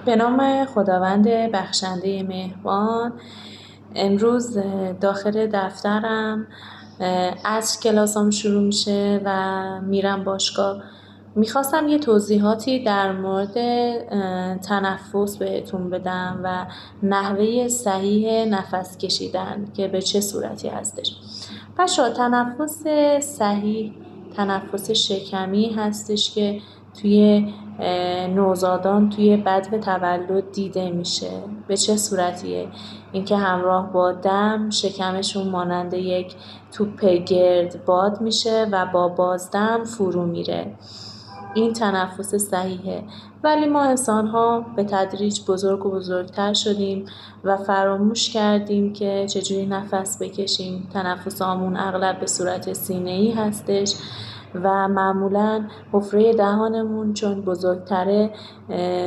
به نام خداوند بخشنده مهربان. امروز داخل دفترم عصر کلاسام شروع میشه و میرم باشگاه. میخواستم یه توضیحاتی در مورد تنفس بهتون بدم و نحوه صحیح نفس کشیدن که به چه صورتی هستش. بچه‌ها، تنفس صحیح تنفس شکمی هستش که توی نوزادان توی بدو تولد دیده میشه. به چه صورتیه؟ اینکه همراه با دم شکمشون مانند یک توپ گرد باد میشه و با بازدم فرو میره. این تنفس صحیحه. ولی ما انسان‌ها به تدریج بزرگ و بزرگتر شدیم و فراموش کردیم که چجوری نفس بکشیم. تنفس آمون اغلب به صورت سینه‌ای هستش و معمولاً حفره دهانمون چون بزرگتره